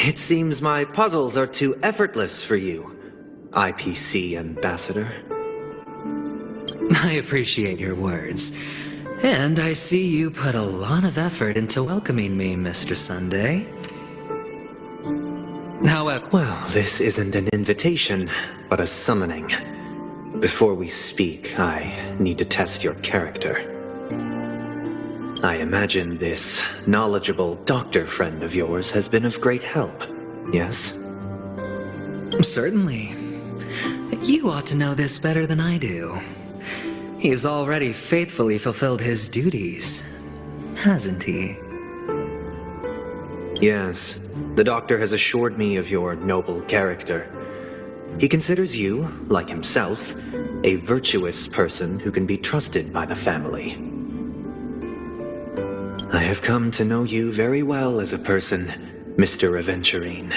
It seems my puzzles are too effortless for you, IPC Ambassador. I appreciate your words. And I see you put a lot of effort into welcoming me, Mr. Sunday. However... Well, this isn't an invitation, but a summoning. Before we speak, I need to test your character. I imagine this knowledgeable doctor friend of yours has been of great help, yes? Certainly. You ought to know this better than I do. He's already faithfully fulfilled his duties, hasn't he? Yes, the doctor has assured me of your noble character. He considers you, like himself, a virtuous person who can be trusted by the family. I have come to know you very well as a person, Mr. Aventurine.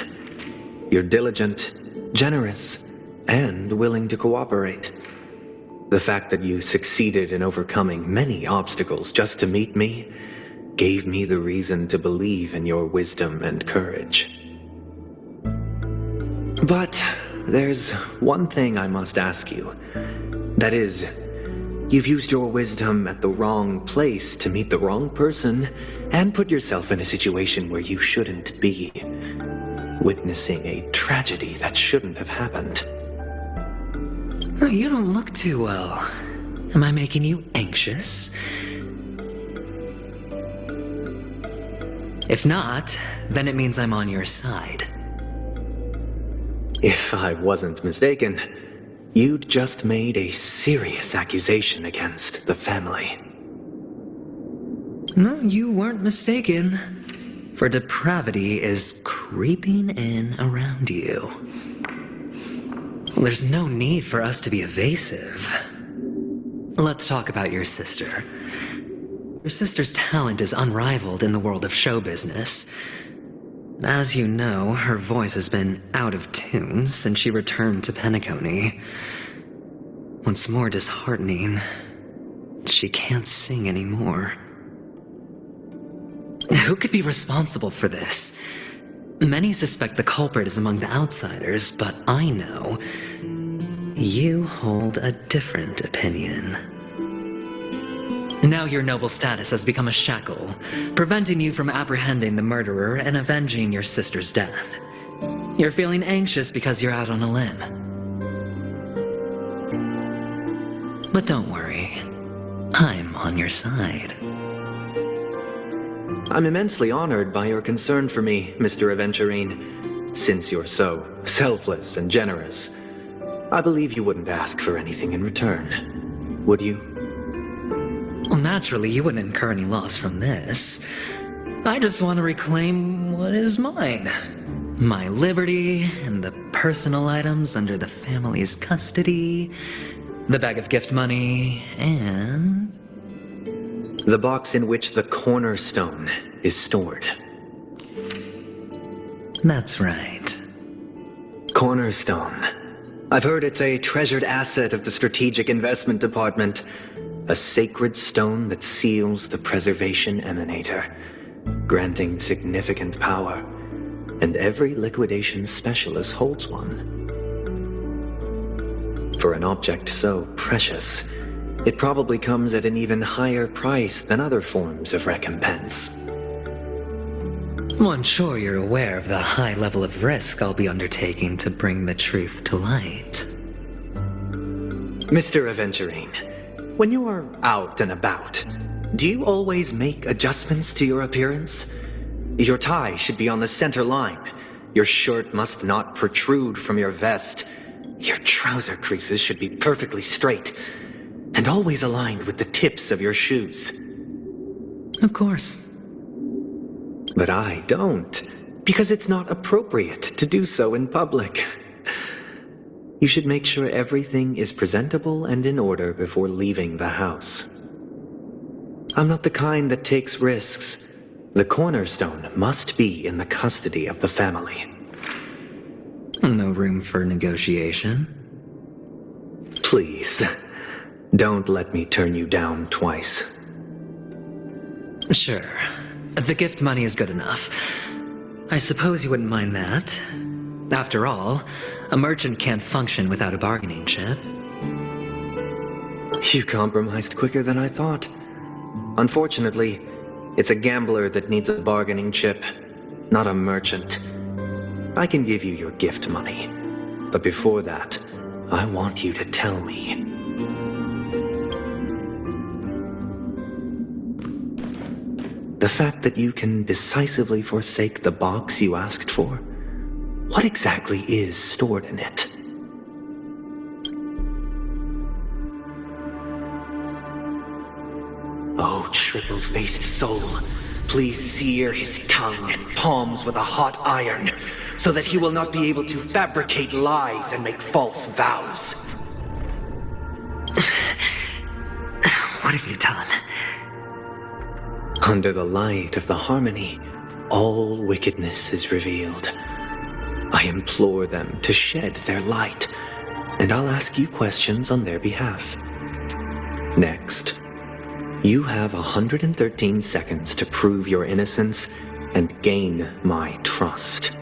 You're diligent, generous, and willing to cooperate. The fact that you succeeded in overcoming many obstacles just to meet me gave me the reason to believe in your wisdom and courage. But there's one thing I must ask you. That is, you've used your wisdom at the wrong place to meet the wrong person and put yourself in a situation where you shouldn't be, witnessing a tragedy that shouldn't have happened. You don't look too well. Am I making you anxious? If not, then it means I'm on your side. If I wasn't mistaken, you'd just made a serious accusation against the family. No, you weren't mistaken. For depravity is creeping in around you. There's no need for us to be evasive. Let's talk about your sister. Your sister's talent is unrivaled in the world of show business. As you know, her voice has been out of tune since she returned to Penacony. What's more disheartening, she can't sing anymore. Who could be responsible for this? Many suspect the culprit is among the outsiders, but I know you hold a different opinion. Now your noble status has become a shackle, preventing you from apprehending the murderer and avenging your sister's death. You're feeling anxious because you're out on a limb. But don't worry, I'm on your side. I'm immensely honored by your concern for me, Mr. Aventurine. Since you're so selfless and generous, I believe you wouldn't ask for anything in return, would you? Well, naturally, you wouldn't incur any loss from this. I just want to reclaim what is mine. My liberty and the personal items under the family's custody, the bag of gift money, and... the box in which the cornerstone is stored. That's right. Cornerstone. I've heard it's a treasured asset of the Strategic Investment Department. A sacred stone that seals the preservation emanator, granting significant power, and every liquidation specialist holds one. For an object so precious, it probably comes at an even higher price than other forms of recompense. Well, I'm sure you're aware of the high level of risk I'll be undertaking to bring the truth to light. Mr. Aventurine, when you are out and about, do you always make adjustments to your appearance? Your tie should be on the center line. Your shirt must not protrude from your vest. Your trouser creases should be perfectly straight and always aligned with the tips of your shoes. Of course. But I don't, because it's not appropriate to do so in public. You should make sure everything is presentable and in order before leaving the house. I'm not the kind that takes risks. The cornerstone must be in the custody of the family. No room for negotiation. Please, don't let me turn you down twice. Sure. The gift money is good enough. I suppose you wouldn't mind that. After all, a merchant can't function without a bargaining chip. You compromised quicker than I thought. Unfortunately, it's a gambler that needs a bargaining chip, not a merchant. I can give you your gift money, but before that, I want you to tell me. The fact that you can decisively forsake the box you asked for, what exactly is stored in it? Oh, triple-faced soul, please sear his tongue and palms with a hot iron, so that he will not be able to fabricate lies and make false vows. What have you done? Under the light of the harmony, all wickedness is revealed. I implore them to shed their light, and I'll ask you questions on their behalf. Next, you have 113 seconds to prove your innocence and gain my trust.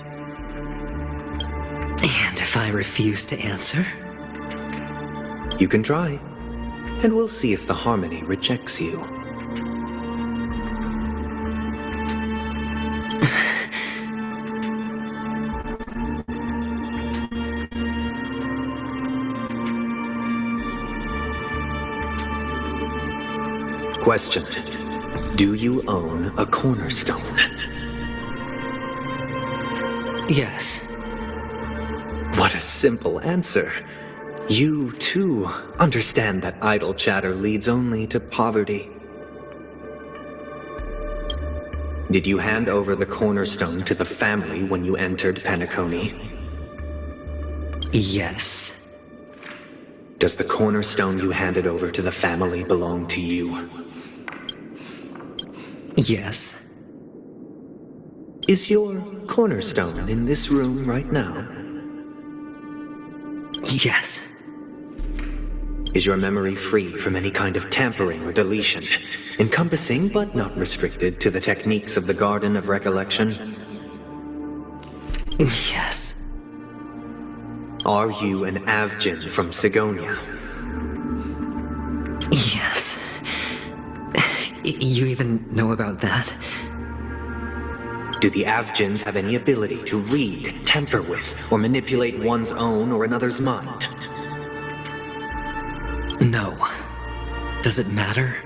And if I refuse to answer? You can try, and we'll see if the harmony rejects you. Question. Do you own a cornerstone? Yes. What a simple answer. You, too, understand that idle chatter leads only to poverty. Did you hand over the cornerstone to the family when you entered Penacony? Yes. Does the cornerstone you handed over to the family belong to you? Yes. Is your cornerstone in this room right now? Yes. Is your memory free from any kind of tampering or deletion, encompassing but not restricted to the techniques of the Garden of Recollection? Yes. Are you an Avgin from Sigonia? Yes. You even know about that? Do the Avgins have any ability to read, tamper with, or manipulate one's own or another's mind? No. Does it matter?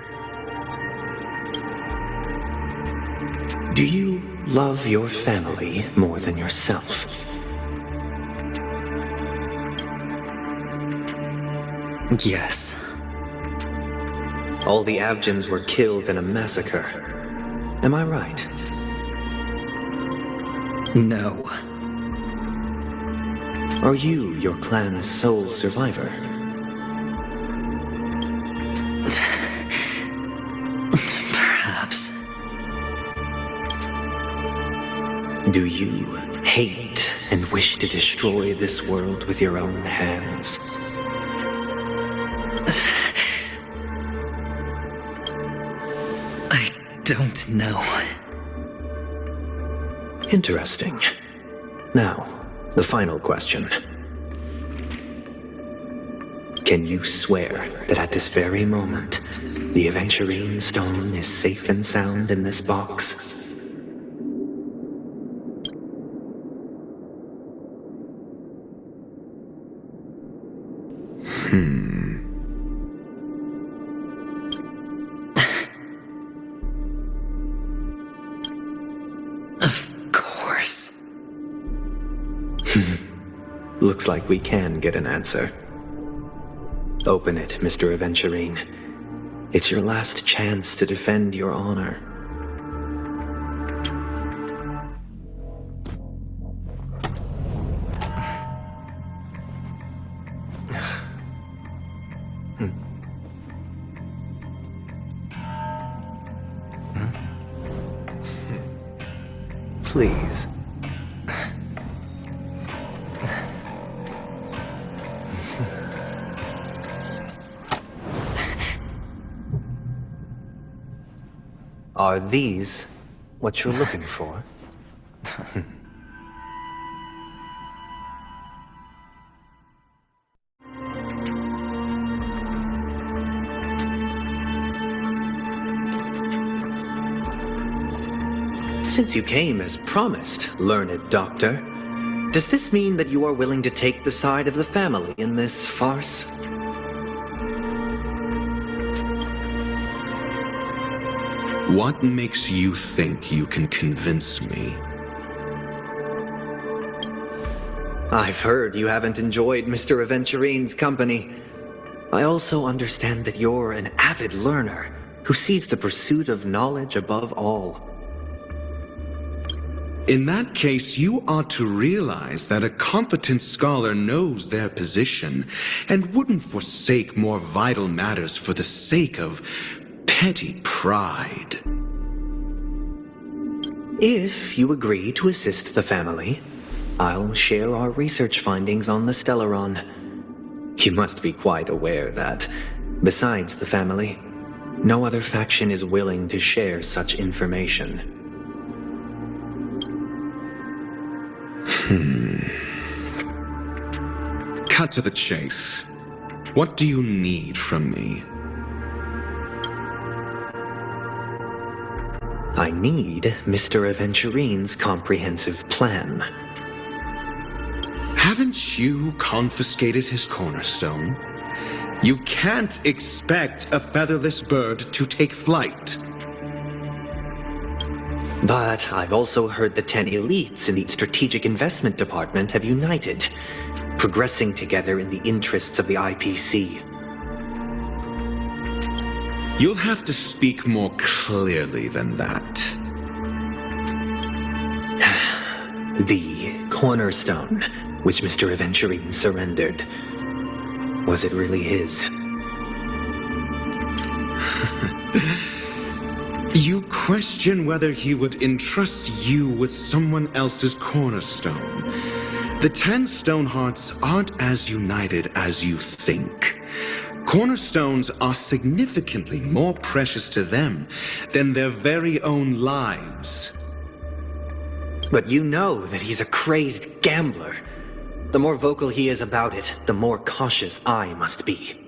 Do you love your family more than yourself? Yes. All the Avgins were killed in a massacre. Am I right? No. Are you your clan's sole survivor? Perhaps. Do you hate and wish to destroy this world with your own hands? I don't know. Interesting. Now, the final question. Can you swear that at this very moment, the Aventurine stone is safe and sound in this box? Of course. Looks like we can get an answer. Open it, Mr. Aventurine. It's your last chance to defend your honor. Please. Are these what you're looking for? Since you came as promised, learned doctor, does this mean that you are willing to take the side of the family in this farce? What makes you think you can convince me? I've heard you haven't enjoyed Mr. Aventurine's company. I also understand that you're an avid learner who sees the pursuit of knowledge above all. In that case, you ought to realize that a competent scholar knows their position and wouldn't forsake more vital matters for the sake of petty pride. If you agree to assist the family, I'll share our research findings on the Stellaron. You must be quite aware that, besides the family, no other faction is willing to share such information. Cut to the chase. What do you need from me? I need Mr. Aventurine's comprehensive plan. Haven't you confiscated his cornerstone? You can't expect a featherless bird to take flight. But I've also heard the 10 elites in the Strategic Investment Department have united, progressing together in the interests of the IPC. You'll have to speak more clearly than that. The cornerstone, which Mr. Aventurine surrendered. Was it really his? You question whether he would entrust you with someone else's cornerstone. The 10 Stonehearts aren't as united as you think. Cornerstones are significantly more precious to them than their very own lives. But you know that he's a crazed gambler. The more vocal he is about it, the more cautious I must be.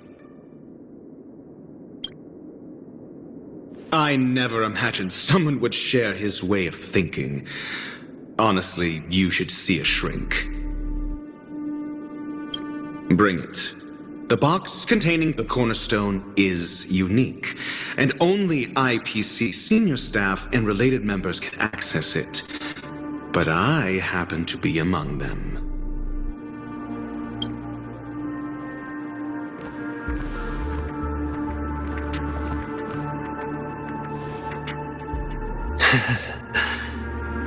I never imagined someone would share his way of thinking. Honestly, you should see a shrink. Bring it. The box containing the cornerstone is unique, and only IPC senior staff and related members can access it. But I happen to be among them.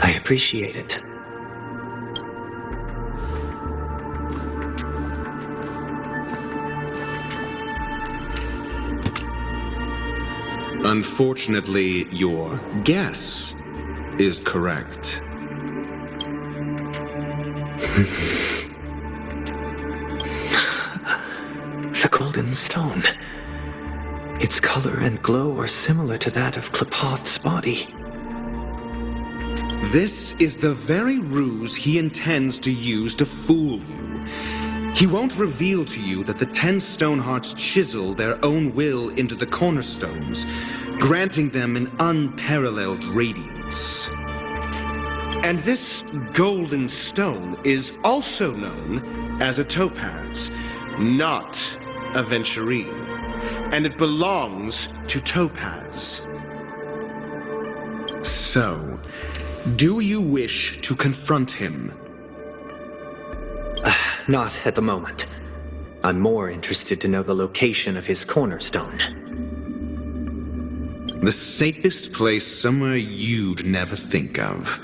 I appreciate it. Unfortunately, your guess is correct. The golden stone. Its color and glow are similar to that of Klepoth's body. This is the very ruse he intends to use to fool you. He won't reveal to you that the 10 Stonehearts chisel their own will into the cornerstones, granting them an unparalleled radiance. And this golden stone is also known as a topaz, not a Aventurine, and it belongs to Topaz. So, do you wish to confront him? Not at the moment. I'm more interested to know the location of his cornerstone. The safest place somewhere you'd never think of.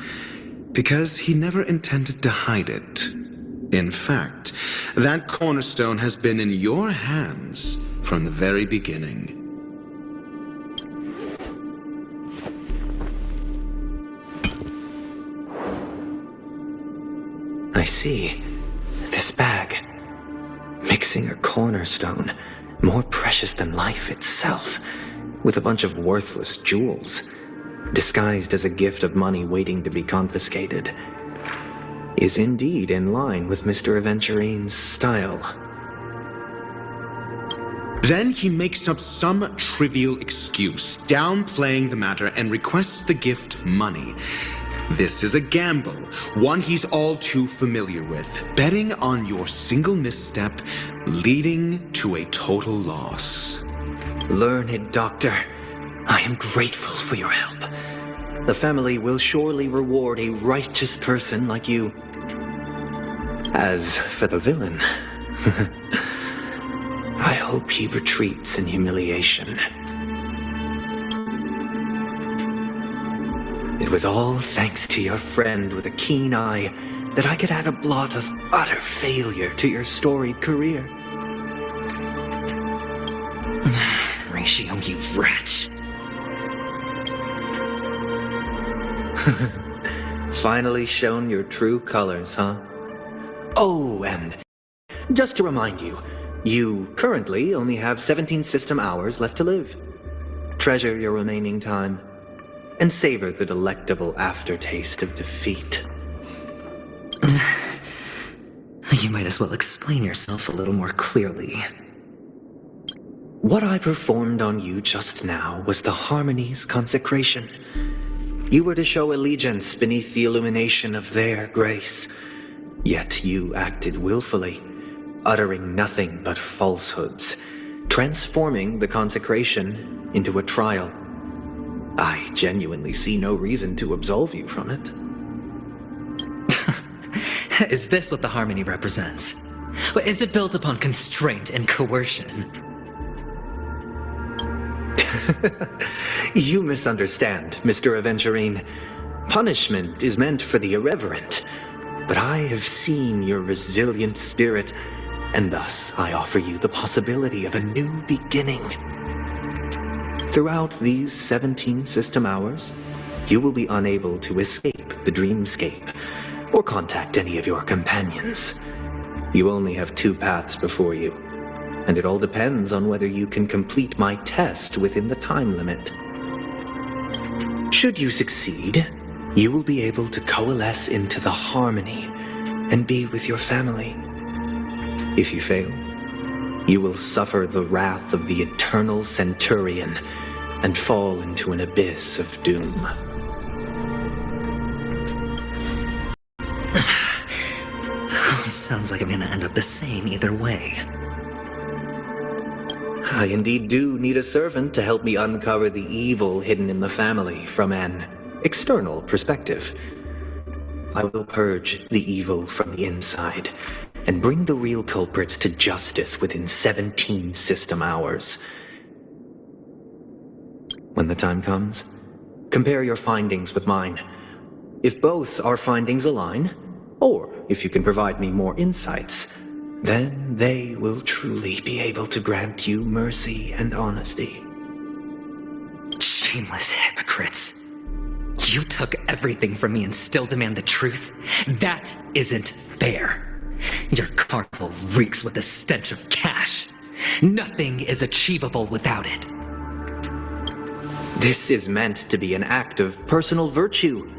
Because he never intended to hide it. In fact, that cornerstone has been in your hands from the very beginning. I see. This bag. Mixing a cornerstone, more precious than life itself, with a bunch of worthless jewels. disguised as a gift of money waiting to be confiscated, is indeed in line with Mr. Aventurine's style. Then he makes up some trivial excuse, downplaying the matter, and requests the gift money. This is a gamble, one he's all too familiar with, betting on your single misstep, leading to a total loss. Learned doctor, I am grateful for your help. The family will surely reward a righteous person like you. As for the villain, I hope he retreats in humiliation. It was all thanks to your friend with a keen eye that I could add a blot of utter failure to your storied career. Ratio, you wretch. Finally shown your true colors, huh? Oh, and just to remind you, you currently only have 17 system hours left to live. Treasure your remaining time, and savor the delectable aftertaste of defeat. You might as well explain yourself a little more clearly. What I performed on you just now was the Harmony's consecration. You were to show allegiance beneath the illumination of their grace. Yet you acted willfully, uttering nothing but falsehoods, transforming the consecration into a trial. I genuinely see no reason to absolve you from it. Is this what the Harmony represents? Is it built upon constraint and coercion? You misunderstand, Mr. Aventurine. Punishment is meant for the irreverent, but I have seen your resilient spirit, and thus I offer you the possibility of a new beginning. Throughout these 17 system hours, you will be unable to escape the dreamscape or contact any of your companions. You only have 2 paths before you, and it all depends on whether you can complete my test within the time limit. Should you succeed, you will be able to coalesce into the Harmony and be with your family. If you fail, you will suffer the wrath of the eternal Centurion and fall into an abyss of doom. Sounds like I'm gonna end up the same either way. I indeed do need a servant to help me uncover the evil hidden in the family from an external perspective. I will purge the evil from the inside and bring the real culprits to justice within 17 system hours. When the time comes, compare your findings with mine. If both our findings align, or if you can provide me more insights, then they will truly be able to grant you mercy and honesty. Shameless hypocrites. You took everything from me and still demand the truth? That isn't fair. Your carnival reeks with the stench of cash. Nothing is achievable without it. This is meant to be an act of personal virtue,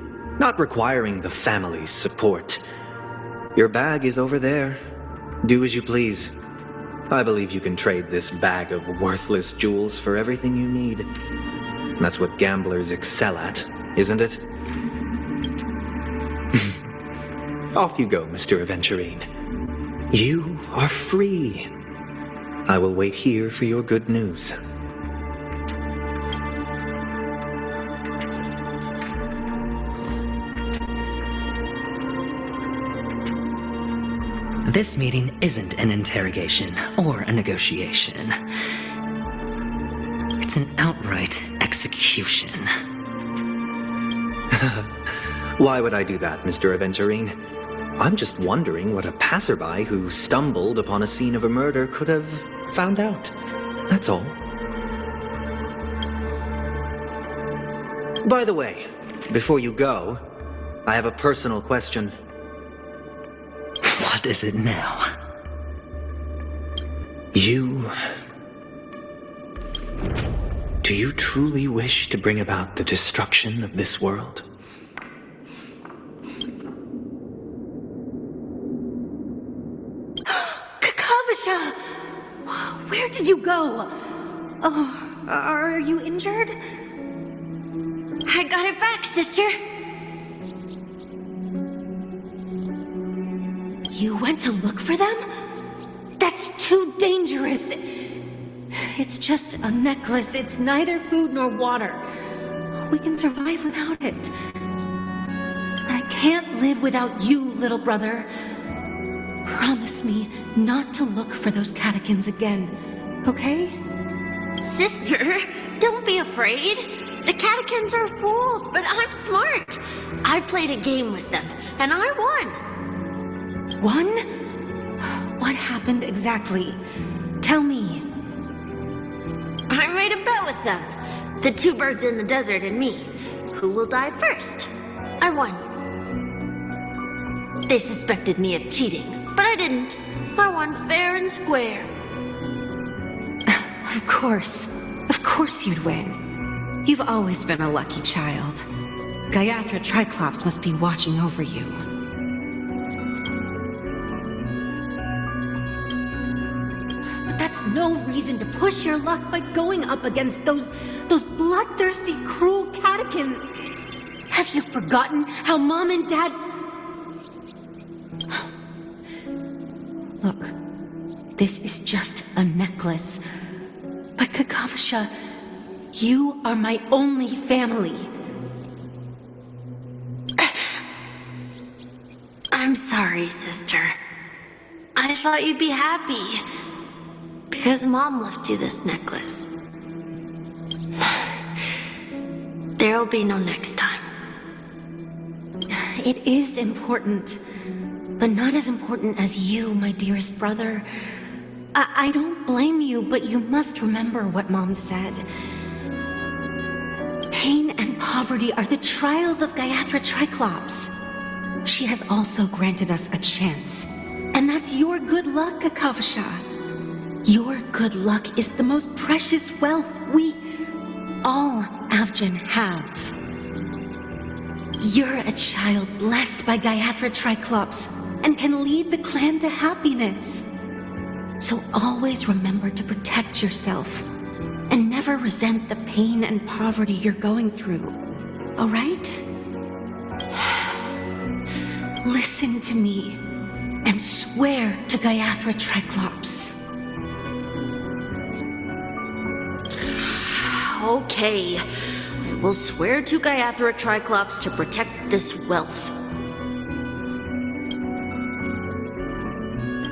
not requiring the family's support. Your bag is over there. Do as you please. I believe you can trade this bag of worthless jewels for everything you need. That's what gamblers excel at, isn't it? Off you go, Mr. Aventurine. You are free. I will wait here for your good news. This meeting isn't an interrogation or a negotiation. It's an outright execution. Why would I do that, Mr. Aventurine? I'm just wondering what a passerby who stumbled upon a scene of a murder could have found out. That's all. By the way, before you go, I have a personal question. What is it now? Do you truly wish to bring about the destruction of this world? Kakavasha! Where did you go? Oh, are you injured? I got it back, sister. You went to look for them? That's too dangerous. It's just a necklace. It's neither food nor water. We can survive without it. But I can't live without you, little brother. Promise me not to look for those catechins again, okay? Sister, don't be afraid. The catechins are fools, but I'm smart. I played a game with them, and I won. Won? What happened exactly? Tell me. I made a bet with them. The two birds in the desert and me. Who will die first? I won. They suspected me of cheating, but I didn't. I won fair and square. Of course. Of course you'd win. You've always been a lucky child. Gayatri Triclops must be watching over you. But that's no reason to push your luck by going up against those bloodthirsty, cruel catechins. Have you forgotten how Mom and Dad... Look, this is just a necklace. But Kakavasha, you are my only family. I'm sorry, sister. I thought you'd be happy. Because Mom left you this necklace. There'll be no next time. It is important, but not as important as you, my dearest brother. I don't blame you, but you must remember what Mom said. Pain and poverty are the trials of Gayatri Triclops. She has also granted us a chance. And that's your good luck, Kakavasha. Your good luck is the most precious wealth we, all Avgin, have. You're a child blessed by Gayatri Triclops and can lead the clan to happiness. So always remember to protect yourself and never resent the pain and poverty you're going through. All right? Listen to me and swear to Gayatri Triclops. Okay. I will swear to Gayatri Triclops to protect this wealth.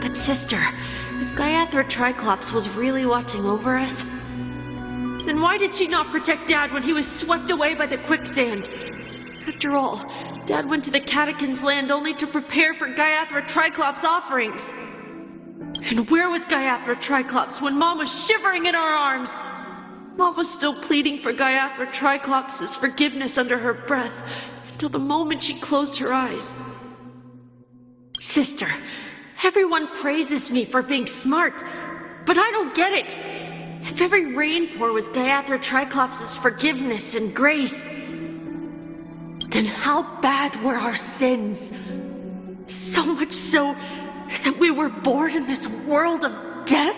But sister, if Gayatri Triclops was really watching over us, then why did she not protect Dad when he was swept away by the quicksand? After all, Dad went to the Catechins' land only to prepare for Gayatri Triclops' offerings. And where was Gayatri Triclops when Mom was shivering in our arms? Mom was still pleading for Gayatri Triclops' forgiveness under her breath until the moment she closed her eyes. Sister, everyone praises me for being smart, but I don't get it. If every rainpour was Gayatri Triclops' forgiveness and grace, then how bad were our sins? So much so that we were born in this world of death?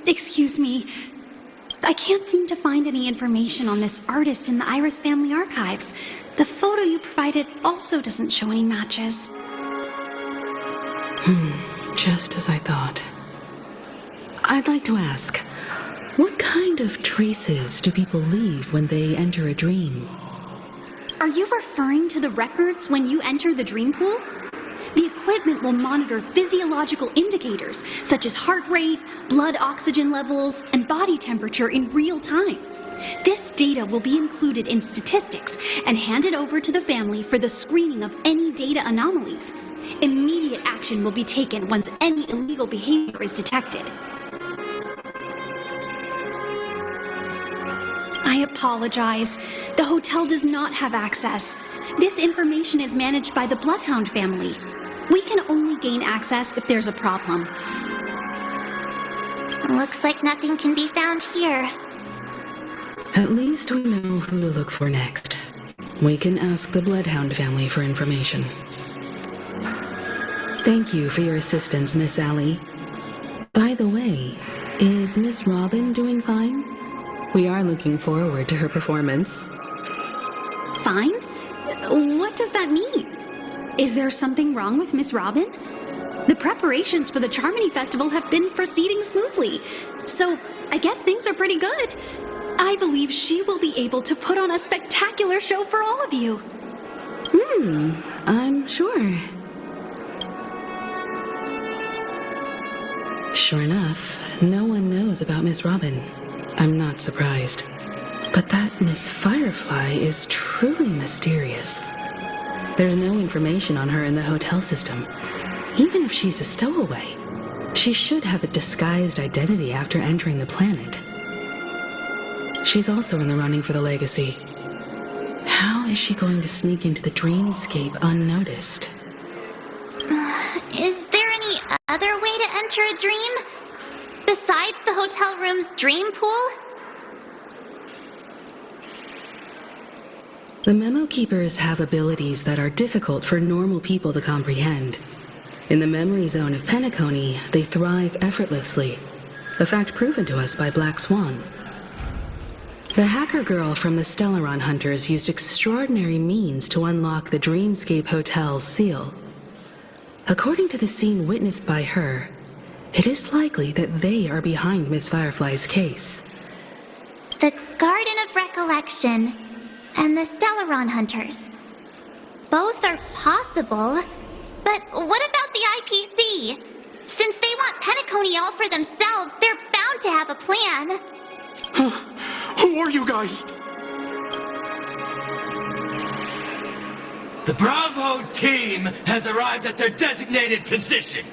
Excuse me. I can't seem to find any information on this artist in the Iris family archives. The photo you provided also doesn't show any matches. Just as I thought. I'd like to ask, what kind of traces do people leave when they enter a dream? Are you referring to the records when you enter the dream pool? The equipment will monitor physiological indicators such as heart rate, blood oxygen levels, and body temperature in real time. This data will be included in statistics and handed over to the family for the screening of any data anomalies. Immediate action will be taken once any illegal behavior is detected. I apologize. The hotel does not have access. This information is managed by the Bloodhound family. We can only gain access if there's a problem. Looks like nothing can be found here. At least we know who to look for next. We can ask the Bloodhound family for information. Thank you for your assistance, Miss Allie. By the way, is Miss Robin doing fine? We are looking forward to her performance. Fine? What does that mean? Is there something wrong with Miss Robin? The preparations for the Charmony Festival have been proceeding smoothly, so I guess things are pretty good. I believe she will be able to put on a spectacular show for all of you. I'm sure. Sure enough, no one knows about Miss Robin. I'm not surprised. But that Miss Firefly is truly mysterious. There's no information on her in the hotel system. Even if she's a stowaway, she should have a disguised identity after entering the planet. She's also in the running for the legacy. How is she going to sneak into the dreamscape unnoticed? Is there any other way to enter a dream? Besides the hotel room's dream pool? The Memo Keepers have abilities that are difficult for normal people to comprehend. In the memory zone of Penacony, they thrive effortlessly, a fact proven to us by Black Swan. The hacker girl from the Stellaron Hunters used extraordinary means to unlock the Dreamscape Hotel's seal. According to the scene witnessed by her, it is likely that they are behind Miss Firefly's case. The Garden of Recollection and the Stellaron Hunters. Both are possible, but what about the IPC? Since they want Penacony all for themselves, they're bound to have a plan. Who are you guys? The Bravo team has arrived at their designated position,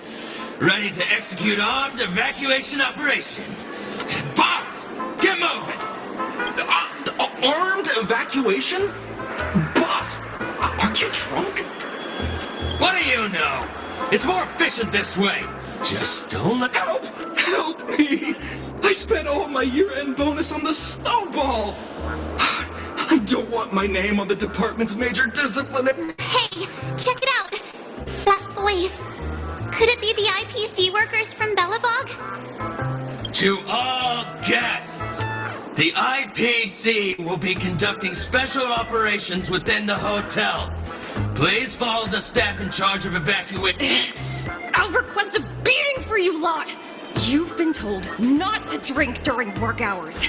ready to execute armed evacuation operation. Boss, get moving! Armed evacuation? Boss, are you drunk? What do you know? It's more efficient this way. Just don't let... Help me! I spent all my year-end bonus on the snowball! I don't want my name on the department's major disciplinary... Hey, check it out! That voice. Could it be the IPC workers from Bellabog? To all guests, the IPC will be conducting special operations within the hotel. Please follow the staff in charge of evacuation. I'll request a beating for you lot! You've been told not to drink during work hours.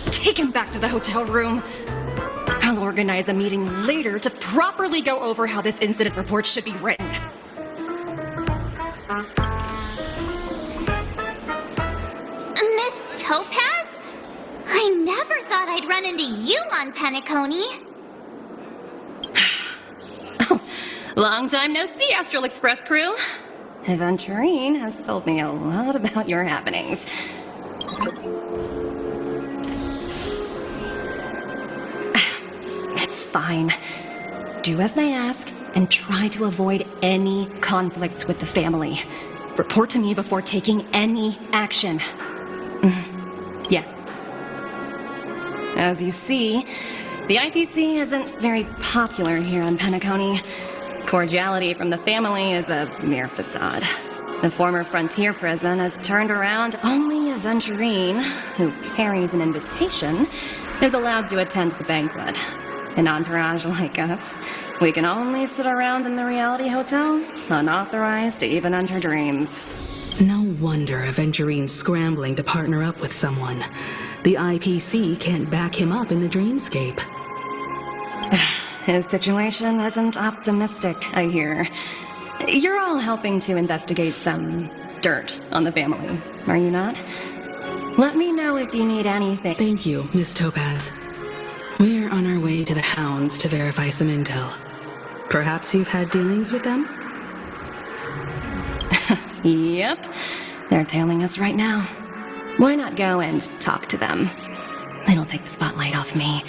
Take him back to the hotel room. I'll organize a meeting later to properly go over how this incident report should be written. Miss Topaz? I never thought I'd run into you on Penacony. Long time no see, Astral Express crew. Aventurine has told me a lot about your happenings. It's fine. Do as I ask and try to avoid any conflicts with the family. Report to me before taking any action. Yes. As you see, the IPC isn't very popular here on Penacony. Cordiality from the family is a mere facade. The former frontier prison has turned around. Only Aventurine, who carries an invitation, is allowed to attend the banquet. An entourage like us, we can only sit around in the reality hotel, unauthorized to even enter dreams. No wonder Aventurine's scrambling to partner up with someone. The IPC can't back him up in the dreamscape. His situation isn't optimistic, I hear. You're all helping to investigate some dirt on the family, are you not? Let me know if you need anything. Thank you, Miss Topaz. We're on our way to the Hounds to verify some intel. Perhaps you've had dealings with them? Yep, they're tailing us right now. Why not go and talk to them? It'll take the spotlight off me.